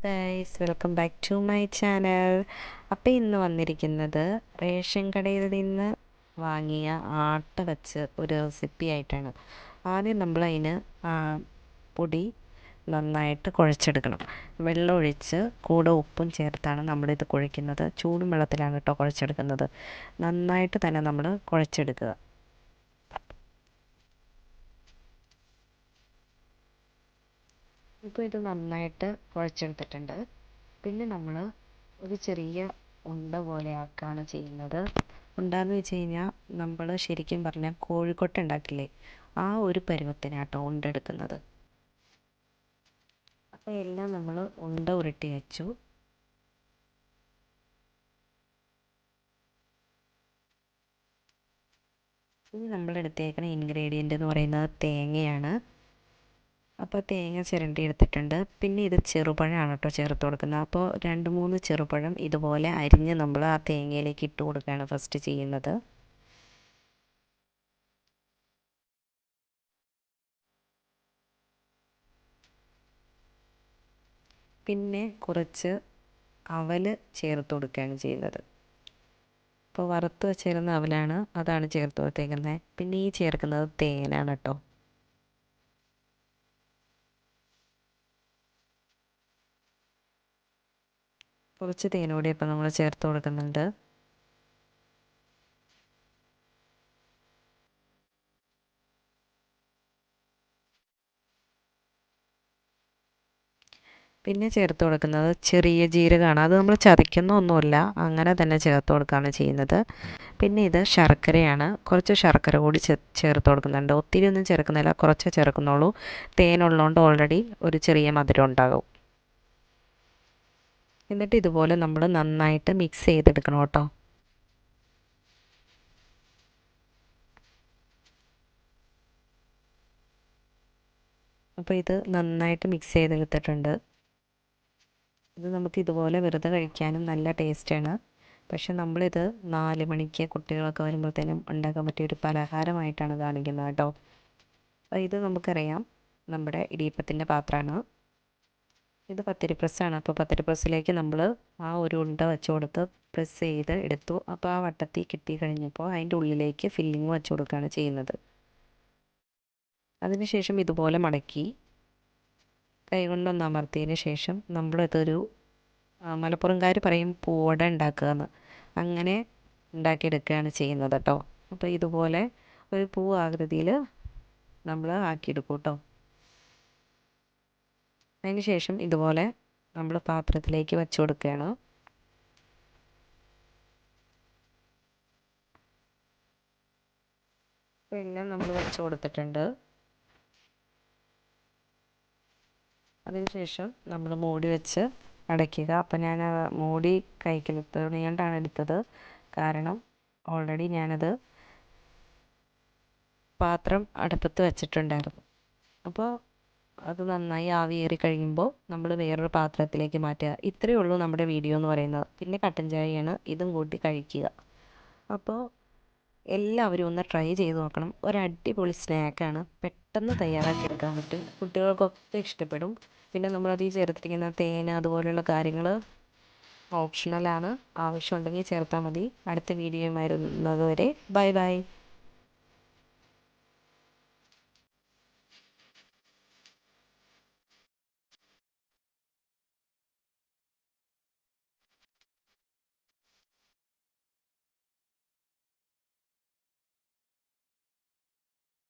Guys welcome back to my channel. അപ്പോൾ ഇന്ന് വന്നിരിക്കുന്നത് റേഷൻ കടയിൽ നിന്ന് വാങ്ങിയ ആട്ട വെച്ച് ഒരു റെസിപ്പി ആയിട്ടാണ്. ആദ്യം നമ്മൾ അതിന് പൊടി നന്നായിട്ട് കുഴച്ചെടുക്കണം. വെള്ളം ഒഴിച്ച് കൂടെ ഉപ്പും ചേർത്താണ് നമ്മളിത് കുഴയ്ക്കുന്നത്. ചൂടും വെള്ളത്തിലാണ് കേട്ടോ കുഴച്ചെടുക്കുന്നത്. നന്നായിട്ട് തന്നെ നമ്മൾ കുഴച്ചെടുക്കുക. ഇപ്പോൾ ഇത് നന്നായിട്ട് കുഴച്ചെടുത്തിട്ടുണ്ട്. പിന്നെ നമ്മൾ ഒരു ചെറിയ ഉണ്ട പോലെ ആക്കുകയാണ് ചെയ്യുന്നത്. ഉണ്ടാന്ന് വെച്ച് കഴിഞ്ഞാൽ നമ്മൾ ശരിക്കും പറഞ്ഞാൽ കോഴിക്കോട്ട ഉണ്ടാക്കില്ലേ, ആ ഒരു പരുവത്തിനാട്ടോ ഉണ്ടെടുക്കുന്നത്. അപ്പോൾ എല്ലാം നമ്മൾ ഉണ്ട ഉരുട്ടി വെച്ചു. ഇനി നമ്മൾ എടുത്തേക്കുന്ന ഇൻഗ്രീഡിയൻ്റ് എന്ന് പറയുന്നത് തേങ്ങയാണ്. അപ്പോൾ തേങ്ങ ചിരണ്ടി എടുത്തിട്ടുണ്ട്. പിന്നെ ഇത് ചെറുപഴമാണ് കേട്ടോ ചേർത്ത് കൊടുക്കുന്നത്. അപ്പോൾ 2-3 ചെറുപഴം ഇതുപോലെ അരിഞ്ഞ് നമ്മൾ ആ തേങ്ങയിലേക്ക് ഇട്ട് കൊടുക്കുകയാണ് ഫസ്റ്റ് ചെയ്യുന്നത്. പിന്നെ കുറച്ച് അവൽ ചേർത്ത് കൊടുക്കുകയാണ് ചെയ്യുന്നത്. അപ്പോൾ വറുത്ത് വെച്ചിരുന്ന അവലാണ്, അതാണ് ചേർത്ത് കൊടുത്തേക്കുന്നത്. പിന്നെ ഈ ചേർക്കുന്നത് തേനാണ് കേട്ടോ. കുറച്ച് തേൻ കൂടി ഇപ്പോൾ നമ്മൾ ചേർത്ത് കൊടുക്കുന്നുണ്ട്. പിന്നെ ചേർത്ത് കൊടുക്കുന്നത് ചെറിയ ജീരകമാണ്. അത് നമ്മൾ ചതയ്ക്കുന്നൊന്നുമില്ല, അങ്ങനെ തന്നെ ചേർത്ത് കൊടുക്കുകയാണ് ചെയ്യുന്നത്. പിന്നെ ഇത് ശർക്കരയാണ്. കുറച്ച് ശർക്കര കൂടി ചേർത്ത് കൊടുക്കുന്നുണ്ട്. ഒത്തിരി ഒന്നും ചേർക്കുന്നില്ല, കുറച്ച് ചേർക്കുന്നുള്ളൂ. തേനുള്ളതുകൊണ്ട് ഓൾറെഡി ഒരു ചെറിയ മധുരം ഉണ്ടാകും. എന്നിട്ട് ഇതുപോലെ നമ്മൾ നന്നായിട്ട് മിക്സ് ചെയ്തെടുക്കണം കേട്ടോ. അപ്പോൾ ഇത് നന്നായിട്ട് മിക്സ് ചെയ്തെടുത്തിട്ടുണ്ട്. ഇത് നമുക്ക് ഇതുപോലെ വെറുതെ കഴിക്കാനും നല്ല ടേസ്റ്റാണ്. പക്ഷെ നമ്മളിത് 4 മണിക്ക് കുട്ടികളൊക്കെ വരുമ്പോഴത്തേനും ഉണ്ടാക്കാൻ പറ്റിയൊരു പലഹാരമായിട്ടാണ് കാണിക്കുന്നത് കേട്ടോ. അപ്പോൾ ഇത് നമുക്കറിയാം, നമ്മുടെ ഇടിയപ്പത്തിൻ്റെ പാത്രമാണ്. ഇത് പത്തിരി പ്രസ്സാണ്. അപ്പോൾ പത്തിരി പ്രസ്സിലേക്ക് നമ്മൾ ആ ഒരു ഉണ്ട വെച്ച് കൊടുത്ത് പ്രസ് ചെയ്ത് എടുത്തു. അപ്പോൾ ആ വട്ടത്തിൽ കിട്ടി കഴിഞ്ഞപ്പോൾ അതിൻ്റെ ഉള്ളിലേക്ക് ഫില്ലിങ് വെച്ച് കൊടുക്കുകയാണ് ചെയ്യുന്നത്. അതിനുശേഷം ഇതുപോലെ മടക്കി കൈകൊണ്ടൊന്ന് അമർത്തിയതിന് ശേഷം നമ്മളിതൊരു മലപ്പുറംകാർ പറയും പൂവട ഉണ്ടാക്കുകയെന്ന്, അങ്ങനെ ഉണ്ടാക്കിയെടുക്കുകയാണ് ചെയ്യുന്നത് കേട്ടോ. അപ്പോൾ ഇതുപോലെ ഒരു പൂ ആകൃതിയിൽ നമ്മൾ ആക്കിയെടുക്കും കേട്ടോ. അതിന് ശേഷം ഇതുപോലെ നമ്മൾ പാത്രത്തിലേക്ക് വെച്ച് കൊടുക്കുകയാണ്. അപ്പോൾ എല്ലാം നമ്മൾ വെച്ച് കൊടുത്തിട്ടുണ്ട്. അതിനുശേഷം നമ്മൾ മൂടി വെച്ച് അടയ്ക്കുക. അപ്പം ഞാൻ മൂടി കൈക്കൽ തുണികൊണ്ടാണ് എടുത്തത്, കാരണം ഓൾറെഡി ഞാനത് പാത്രം അടുപ്പത്ത് വെച്ചിട്ടുണ്ടായിരുന്നു. അപ്പോൾ അത് നന്നായി ആവിയേറി കഴിയുമ്പോൾ നമ്മൾ വേറൊരു പാത്രത്തിലേക്ക് മാറ്റുക. ഇത്രയേ ഉള്ളൂ നമ്മുടെ വീഡിയോ എന്ന് പറയുന്നത്. പിന്നെ കട്ടൻ ചായയാണ്, ഇതും കൂട്ടി കഴിക്കുക. അപ്പോൾ എല്ലാവരും ഒന്ന് ട്രൈ ചെയ്ത് നോക്കണം. ഒരു അടിപൊളി സ്നാക്കാണ്, പെട്ടെന്ന് തയ്യാറാക്കിയെടുക്കാൻ പറ്റും, കുട്ടികൾക്കൊക്കെ ഇഷ്ടപ്പെടും. പിന്നെ നമ്മളതിൽ ചേർത്തിരിക്കുന്ന തേൻ അതുപോലെയുള്ള കാര്യങ്ങൾ ഓപ്ഷണലാണ്, ആവശ്യമുണ്ടെങ്കിൽ ചേർത്താൽ മതി. അടുത്ത വീഡിയോയുമായി വരുന്നത് വരെ ബൈ ബൈ.